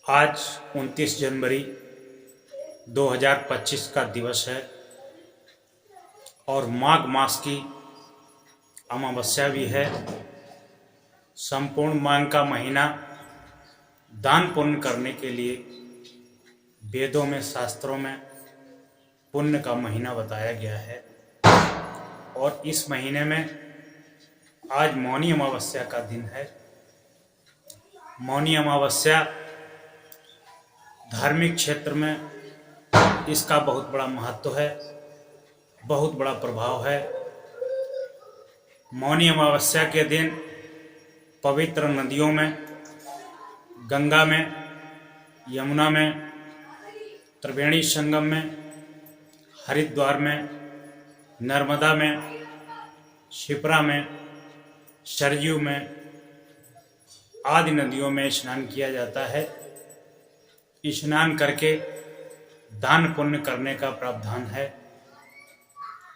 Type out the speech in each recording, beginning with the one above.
आज 29 जनवरी 2025 का दिवस है और माघ मास की अमावस्या भी है। संपूर्ण माघ का महीना दान पुण्य करने के लिए वेदों में, शास्त्रों में पुण्य का महीना बताया गया है। और इस महीने में आज मौनी अमावस्या का दिन है। मौनी अमावस्या धार्मिक क्षेत्र में इसका बहुत बड़ा महत्व है, बहुत बड़ा प्रभाव है। मौनी अमावस्या के दिन पवित्र नदियों में, गंगा में, यमुना में, त्रिवेणी संगम में, हरिद्वार में, नर्मदा में, शिप्रा में, सरयू में आदि नदियों में स्नान किया जाता है। स्नान करके दान पुण्य करने का प्रावधान है।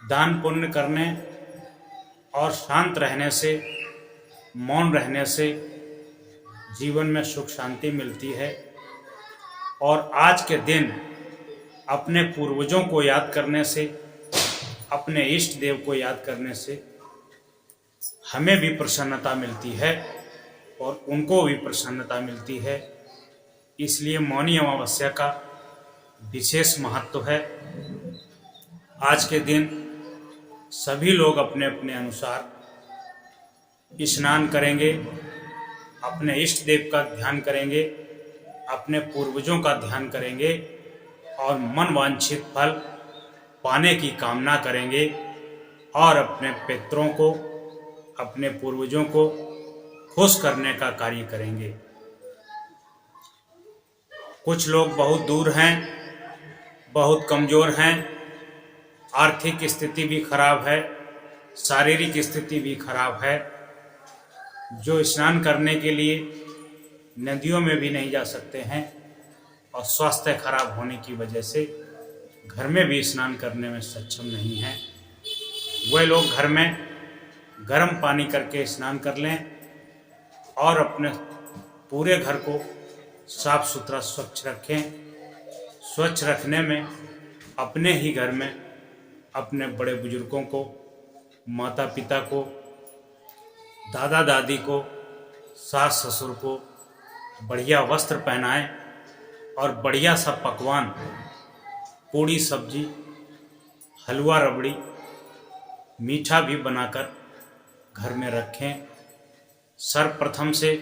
दान पुण्य करने और शांत रहने से, मौन रहने से जीवन में सुख शांति मिलती है। और आज के दिन अपने पूर्वजों को याद करने से, अपने इष्ट देव को याद करने से हमें भी प्रसन्नता मिलती है और उनको भी प्रसन्नता मिलती है। इसलिए मौनी अमावस्या का विशेष महत्व है। आज के दिन सभी लोग अपने अपने अनुसार स्नान करेंगे, अपने इष्ट देव का ध्यान करेंगे, अपने पूर्वजों का ध्यान करेंगे और मन वांछित फल पाने की कामना करेंगे और अपने पितरों को, अपने पूर्वजों को खुश करने का कार्य करेंगे। कुछ लोग बहुत दूर हैं, बहुत कमज़ोर हैं, आर्थिक स्थिति भी खराब है, शारीरिक स्थिति भी खराब है, जो स्नान करने के लिए नदियों में भी नहीं जा सकते हैं और स्वास्थ्य खराब होने की वजह से घर में भी स्नान करने में सक्षम नहीं हैं। वह लोग घर में गर्म पानी करके स्नान कर लें और अपने पूरे घर को साफ सुथरा स्वच्छ रखें। स्वच्छ रखने में अपने ही घर में अपने बड़े बुजुर्गों को, माता पिता को, दादा दादी को, सास ससुर को बढ़िया वस्त्र पहनाएं और बढ़िया सा पकवान, पूड़ी सब्जी, हलवा रबड़ी, मीठा भी बनाकर घर में रखें। सर्वप्रथम से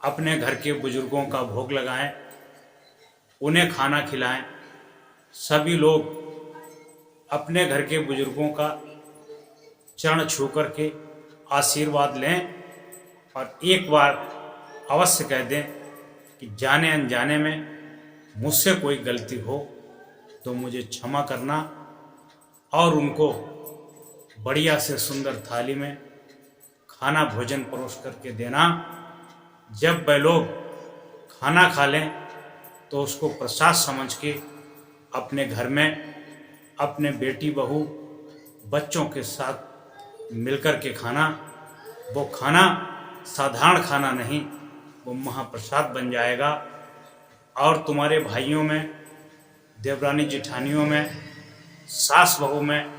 अपने घर के बुजुर्गों का भोग लगाएं, उन्हें खाना खिलाएं। सभी लोग अपने घर के बुजुर्गों का चरण छू करके आशीर्वाद लें और एक बार अवश्य कह दें कि जाने अनजाने में मुझसे कोई गलती हो तो मुझे क्षमा करना, और उनको बढ़िया से सुंदर थाली में खाना भोजन परोस करके देना। जब वह लोग खाना खा लें तो उसको प्रसाद समझ के अपने घर में अपने बेटी बहू बच्चों के साथ मिलकर के खाना, वो खाना साधारण खाना नहीं, वो महाप्रसाद बन जाएगा। और तुम्हारे भाइयों में, देवरानी जेठानियों में, सास बहू में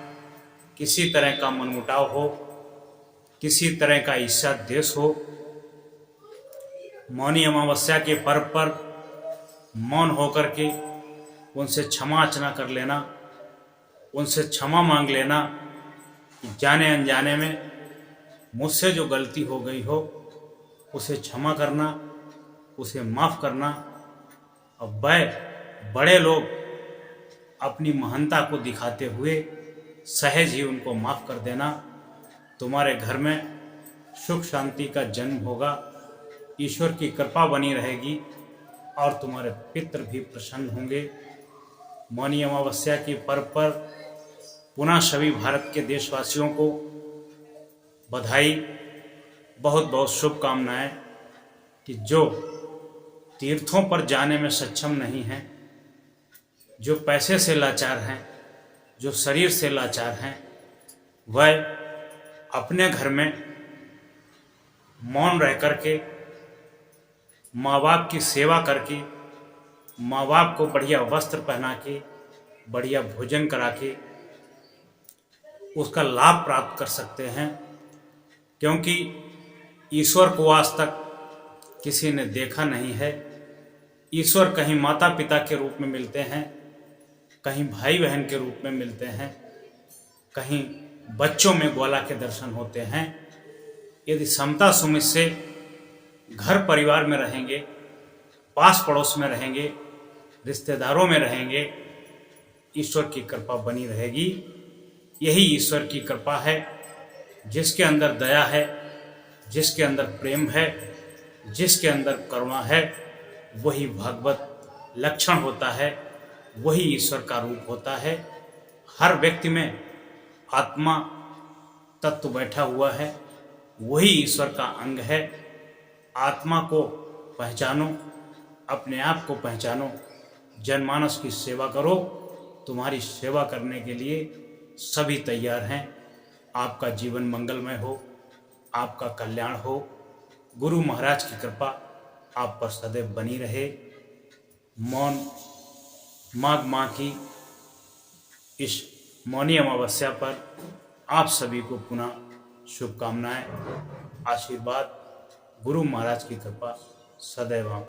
किसी तरह का मनमुटाव हो, किसी तरह का ईर्ष्या द्वेष हो, मौनी अमावस्या के पर्व पर मौन होकर के उनसे क्षमा याचना कर लेना, उनसे क्षमा मांग लेना कि जाने अनजाने में मुझसे जो गलती हो गई हो उसे क्षमा करना, उसे माफ़ करना। और वह बड़े लोग अपनी महानता को दिखाते हुए सहज ही उनको माफ़ कर देना। तुम्हारे घर में सुख शांति का जन्म होगा, ईश्वर की कृपा बनी रहेगी और तुम्हारे पितृ भी प्रसन्न होंगे। मौनी अमावस्या के पर्व पर पुनः सभी भारत के देशवासियों को बधाई, बहुत बहुत शुभकामनाएं कि जो तीर्थों पर जाने में सक्षम नहीं हैं, जो पैसे से लाचार हैं, जो शरीर से लाचार हैं, वह अपने घर में मौन रह करके माँ बाप की सेवा करके, माँ बाप को बढ़िया वस्त्र पहना के, बढ़िया भोजन करा के उसका लाभ प्राप्त कर सकते हैं। क्योंकि ईश्वर को आज तक किसी ने देखा नहीं है। ईश्वर कहीं माता पिता के रूप में मिलते हैं, कहीं भाई बहन के रूप में मिलते हैं, कहीं बच्चों में ग्वाला के दर्शन होते हैं। यदि समता सुमित से घर परिवार में रहेंगे, पास पड़ोस में रहेंगे, रिश्तेदारों में रहेंगे, ईश्वर की कृपा बनी रहेगी। यही ईश्वर की कृपा है। जिसके अंदर दया है, जिसके अंदर प्रेम है, जिसके अंदर करुणा है, वही भगवत लक्षण होता है, वही ईश्वर का रूप होता है। हर व्यक्ति में आत्मा तत्व बैठा हुआ है, वही ईश्वर का अंग है। आत्मा को पहचानो, अपने आप को पहचानो, जनमानस की सेवा करो। तुम्हारी सेवा करने के लिए सभी तैयार हैं। आपका जीवन मंगलमय हो, आपका कल्याण हो। गुरु महाराज की कृपा आप पर सदैव बनी रहे। मौन माघ माह की इस मौनी अमावस्या पर आप सभी को पुनः शुभकामनाएं, आशीर्वाद। गुरु महाराज की कृपा सदैव आप